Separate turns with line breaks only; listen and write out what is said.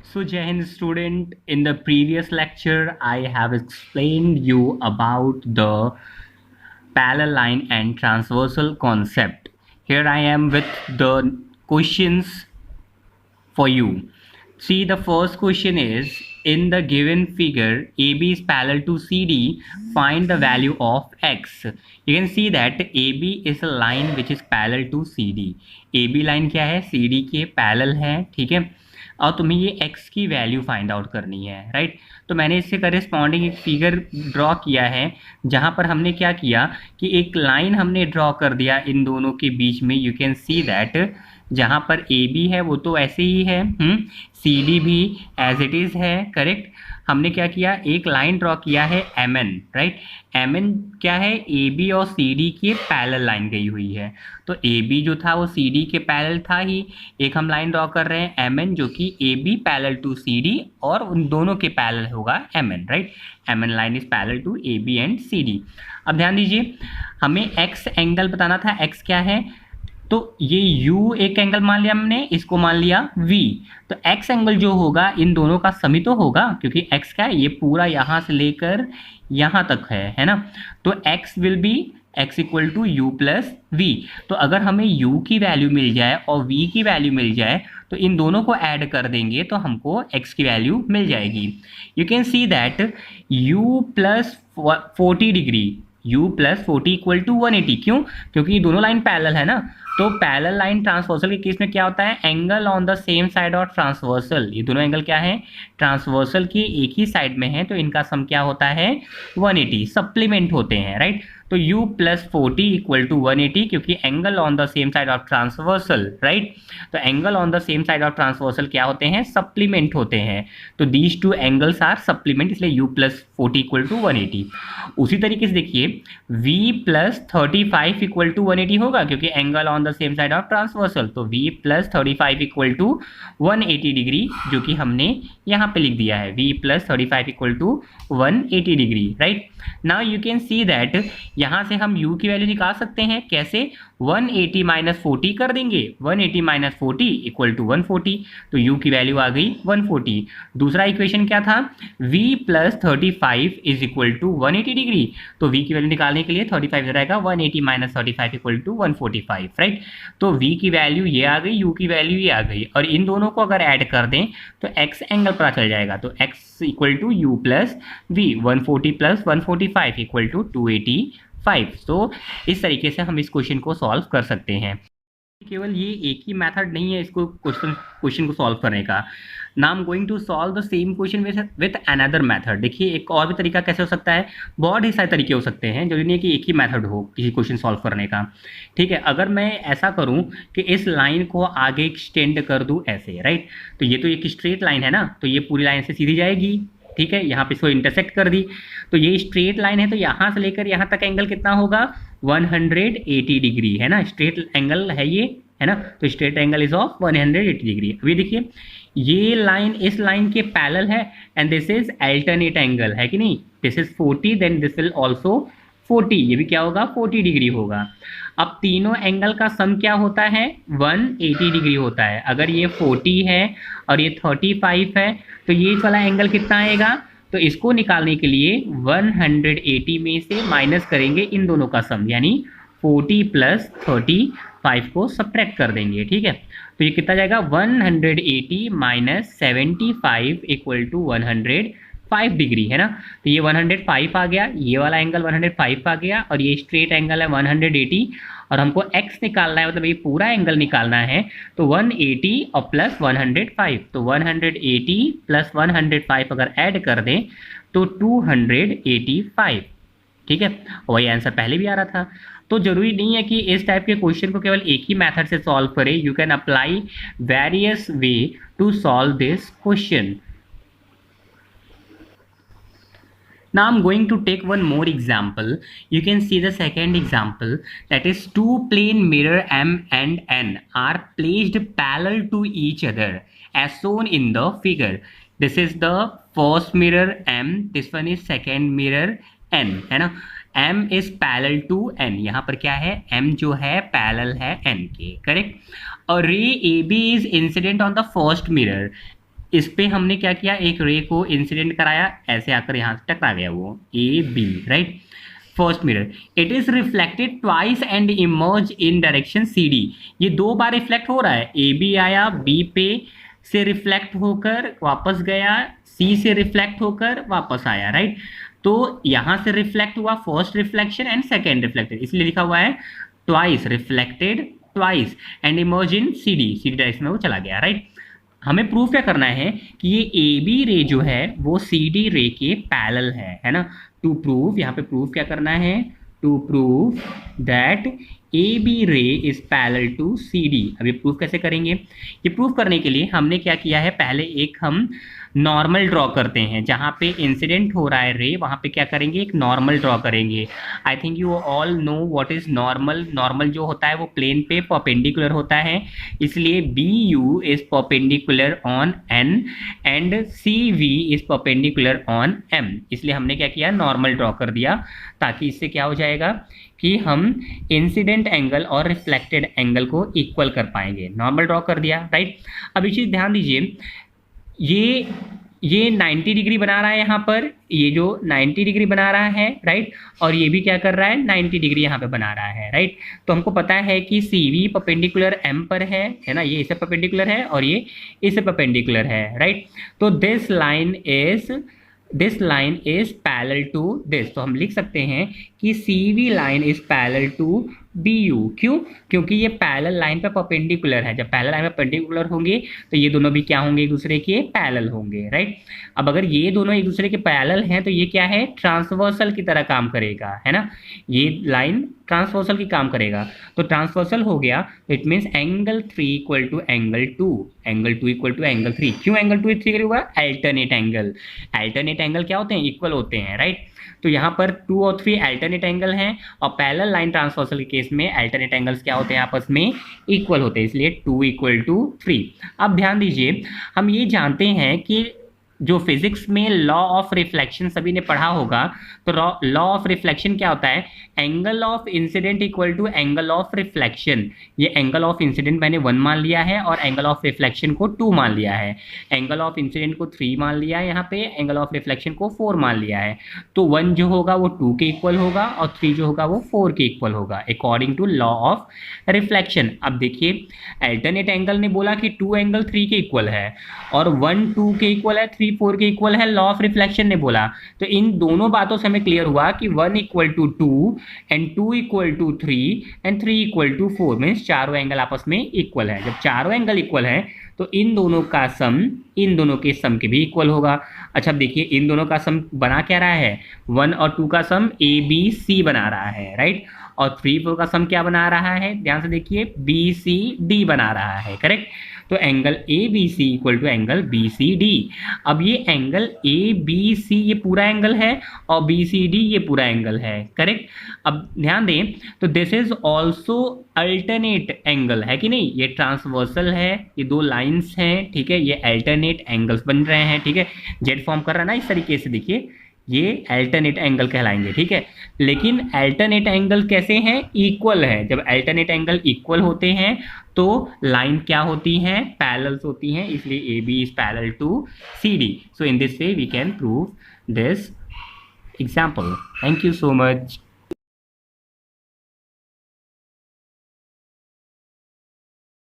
So Jai Hind student, in the previous lecture, I have explained you about the parallel line and transversal concept. Here I am with the questions for you. See, the first question is, in the given figure, AB is parallel to CD, find the value of X. You can see that AB is a line which is parallel to CD. AB line क्या है? CD के parallel है, ठीक है। और तुम्हें ये x की वैल्यू फाइंड आउट करनी है, राइट। तो मैंने इससे करेस्पॉन्डिंग एक फिगर ड्रॉ किया है, जहाँ पर हमने क्या किया कि एक लाइन हमने ड्रॉ कर दिया इन दोनों के बीच में। यू कैन सी दैट जहाँ पर ए बी है वो तो ऐसे ही है, सी डी भी एज इट इज़ है, करेक्ट। हमने क्या किया, एक लाइन ड्रॉ किया है M N, right. M N क्या है, ए बी और सी डी की पैरेलल लाइन गई हुई है। तो ए बी जो था वो सी डी के पैरेलल था ही। एक हम लाइन ड्रॉ कर रहे हैं एम एन, जो कि A B parallel to C D और उन दोनों के पैरेलल होगा M N, right. M N line is parallel to A B and C D. अब ध्यान दीजिए, हमें एक्स एंगल बताना था। एक्स क्या है, तो ये u एक एंगल मान लिया हमने, इसको मान लिया v। तो x एंगल जो होगा इन दोनों का सम ही तो होगा, क्योंकि x क्या है, ये पूरा यहाँ से लेकर यहाँ तक है ना। तो x will be x equal to u plus v. तो अगर हमें u की वैल्यू मिल जाए और v की वैल्यू मिल जाए तो इन दोनों को ऐड कर देंगे तो हमको x की वैल्यू मिल जाएगी। You can see that u plus 40 degree, u plus 40 equal to 180। क्यों? क्योंकि ये दोनों लाइन पैरेलल है ना। तो पैरेलल लाइन ट्रांसवर्सल के केस में क्या होता है, angle on the same side of transversal. ये दोनों एंगल क्या है, ट्रांसवर्सल की एक ही साइड में है, तो इनका सम क्या होता है 180, सप्लीमेंट होते हैं, राइट। तो u प्लस 40 इक्वल टू 180, क्योंकि angle on the same side of transversal, right. तो angle on the same side of transversal क्या होते हैं, सप्लीमेंट होते हैं। तो these two angles are supplement, इसलिए u प्लस 40 इक्वल टू 180। उसी तरीके से देखिए v प्लस 35 इक्वल टू 180 होगा, क्योंकि angle on the same side of transversal. तो v plus 35 equal to 180 degree, जो कि हमने यहाँ पे लिख दिया है, v plus 35 equal to 180 degree, right. Now you can see that यहाँ से हम u की वैल्यू निकाल सकते हैं। कैसे, 180 माइनस 40 कर देंगे, 180 माइनस 40 इक्वल टू 140। तो u की वैल्यू आ गई 140। दूसरा इक्वेशन क्या था, v plus 35 is equal to 180 degree. तो v की वैल्यू निकालने के लिए 35 रहेगा, 180 माइनस 35 इक्वल टू 145, राइट। तो v की वैल्यू ये आ गई, u की वैल्यू ये आ गई, और इन दोनों को अगर ऐड कर दें तो x एंगल पता चल जाएगा। तो x equal to u plus v, 140 plus 145 equal to 285। तो इस तरीके से हम इस क्वेश्चन को सॉल्व कर सकते हैं। केवल ये एक ही मेथड नहीं है इसको क्वेश्चन को सॉल्व करने का। Now I am going to solve the same question with another method. देखिए एक और भी तरीका कैसे हो सकता है, बहुत ही सारे तरीके हो सकते हैं, जरूरी नहीं है कि एक ही मेथड हो किसी क्वेश्चन सॉल्व करने का, ठीक है। अगर मैं ऐसा करूं कि इस लाइन को आगे एक्सटेंड कर दूं ऐसे, राइट। तो ये तो एक स्ट्रेट लाइन है ना, तो ये पूरी लाइन से सीधी जाएगी, ठीक है। यहाँ पे इसको इंटरसेक्ट कर दी, तो ये स्ट्रेट लाइन है, तो यहाँ से लेकर यहाँ तक एंगल कितना होगा, 180 डिग्री, है ना। स्ट्रेट एंगल है ये, है ना। तो straight angle is of 180 degree. अभी देखिए ये लाइन इस लाइन के पैरेलल है, and this is alternate angle, है कि नहीं। This is 40, then this will also 40, ये भी क्या होगा 40 डिग्री होगा। अब तीनों एंगल का सम क्या होता है, 180 डिग्री होता है। अगर ये 40 है और ये 35 है, तो ये वाला एंगल कितना आएगा, तो इसको निकालने के लिए 180 में से माइनस करेंगे इन दोनों का सम, यानी 40 प्लस 35 को सब्ट्रैक्ट कर देंगे, ठीक है। तो ये कितना जाएगा, 180 माइनस 75 इक्वल टू 105 डिग्री, है ना। तो ये 105 आ गया, ये वाला एंगल 105 आ गया, और ये स्ट्रेट एंगल है 180, और हमको x निकालना है, मतलब ये पूरा एंगल निकालना है। तो 180 और प्लस 105, तो 180 प्लस 105 अगर ऐड कर दें तो 285, ठीक है। वही आंसर पहले भी आ रहा था। तो जरूरी नहीं है कि इस टाइप के क्वेश्चन को केवल एक ही मेथड से सॉल्व करें। You can apply various way to solve this question. Now I'm going to take one more example. You can see the second example, that is two plane mirror M and N are placed parallel to each other as shown in the figure. This is the first mirror M, this one is second mirror N, है ना। M is parallel to N, यहाँ पर क्या है, M जो है parallel है N के, करेक्ट। और ray AB is incident on the first mirror, इस पे हमने क्या किया, एक रे को इंसिडेंट कराया, ऐसे आकर यहाँ टकरा गया वो A B, right. First mirror, it is reflected twice and emerge in direction C D. ये दो बार रिफ्लेक्ट हो रहा है, ए बी आया, बी पे से रिफ्लेक्ट होकर वापस गया, सी से रिफ्लेक्ट होकर वापस आया, राइट। तो यहां से रिफ्लेक्ट हुआ, first reflection and second reflected, इसलिए लिखा हुआ है twice, reflected twice and emerge in C D direction में वो चला गया, राइट। हमें प्रूव क्या करना है कि ये ए बी रे जो है वो सी डी रे के पैरेलल है ना। टू प्रूव, यहाँ पे प्रूव क्या करना है, to prove that A B ray is parallel to C D. अब ये प्रूव कैसे करेंगे, ये प्रूव करने के लिए हमने क्या किया है, पहले एक हम नॉर्मल ड्रॉ करते हैं, जहाँ पे इंसिडेंट हो रहा है रे वहाँ पे क्या करेंगे, एक नॉर्मल ड्रॉ करेंगे। I think you all know what is normal. Normal जो होता है वो प्लेन पे परपेंडिकुलर होता है, इसलिए B U is perpendicular on N and C V is perpendicular on M, इसलिए हमने क्या किया, नॉर्मल ड्रॉ कर दिया, ताकि इससे क्या हो जाएगा कि हम इंसिडेंट एंगल और रिफ्लेक्टेड एंगल को इक्वल कर पाएंगे। नॉर्मल ड्रॉ कर दिया, राइट। अब ये चीज़ ध्यान दीजिए, ये 90 डिग्री बना रहा है यहाँ पर, ये जो 90 डिग्री बना रहा है, राइट, और ये भी क्या कर रहा है, 90 डिग्री यहाँ पे बना रहा है, राइट। तो हमको पता है कि सी वी परपेंडिकुलर एम पर है ना, ये इसे परपेंडिकुलर है और ये इसे परपेंडिकुलर है, राइट। तो this line is parallel to this, तो हम लिख सकते हैं कि C V line is parallel to B U. क्यों, क्योंकि ये पैरेलल लाइन पे परपेंडिकुलर है, जब पैरेलल लाइन पे परपेंडिकुलर होंगे तो ये दोनों भी क्या होंगे, एक दूसरे के पैरेलल होंगे, राइट। अब अगर ये दोनों एक दूसरे के पैरेलल हैं तो ये क्या है, ट्रांसवर्सल की तरह काम करेगा, है ना, ये लाइन ट्रांसवर्सल की काम करेगा। तो ट्रांसवर्सल हो गया, it means angle 3 equal to angle 2, angle 2 equal to angle 3। क्यों एंगल 2 3 हुआ, अल्टरनेट एंगल। अल्टरनेट एंगल क्या होते हैं, इक्वल होते हैं, राइट। तो यहाँ पर 2 और 3 अल्टरनेट एंगल हैं, और पैरेलल लाइन ट्रांसवर्सल के केस में अल्टरनेट एंगल्स क्या होते हैं, आपस में इक्वल होते हैं, इसलिए 2 इक्वल टू 3। अब ध्यान दीजिए, हम ये जानते हैं कि जो फिजिक्स में लॉ ऑफ रिफ्लेक्शन सभी ने पढ़ा होगा, तो लॉ ऑफ रिफ्लेक्शन क्या होता है, angle of incident equal to angle of reflection. ये एंगल ऑफ इंसिडेंट मैंने 1 मान लिया है और एंगल ऑफ रिफ्लेक्शन को 2 मान लिया है। एंगल ऑफ इंसिडेंट को 3 मान लिया है यहाँ पे, एंगल ऑफ रिफ्लेक्शन को 4 मान लिया है। तो 1 जो होगा वो 2 के इक्वल होगा और 3 जो होगा वो 4 के इक्वल होगा, according to law of reflection. अब देखिए, अल्टरनेट एंगल ने बोला कि 2 एंगल 3 के इक्वल है और 1 2 के इक्वल है, 3 4 के इक्वल है, लॉ ऑफ रिफ्लेक्शन ने बोला। तो इन दोनों बातों से हमें क्लियर हुआ कि 1 equal to 2 and 2 equal to 3 and 3 equal to 4, means चारों एंगल आपस में इक्वल है। जब चारों एंगल इक्वल है तो इन दोनों का सम इन दोनों के सम के भी इक्वल होगा। अच्छा, अब देखिए, इन दोनों का सम बना क्या रहा है, 1 और 2 का सम ए बी सी बना रहा है, राइट। और 3 4 का सम क्या बना रहा है, ध्यान से देखिए, बी सी डी बना रहा है, करेक्ट। तो angle A B C equal to angle B C D. अब ये एंगल ए बी सी ये पूरा एंगल है और बी सी डी ये पूरा एंगल है, करेक्ट। अब ध्यान दें, तो this is also alternate angle, है कि नहीं, ये ट्रांसवर्सल है, ये दो लाइंस हैं, ठीक है, ये अल्टरनेट एंगल्स बन रहे हैं, ठीक है, जेड फॉर्म कर रहा है ना, इस तरीके से देखिए, ये अल्टरनेट एंगल कहलाएंगे, ठीक है। लेकिन अल्टरनेट एंगल कैसे हैं, इक्वल है। जब अल्टरनेट एंगल इक्वल होते हैं तो लाइन क्या होती हैं, पैरेलल्स होती हैं, इसलिए A B is parallel to C D. So in this way we can prove this example. Thank you so much.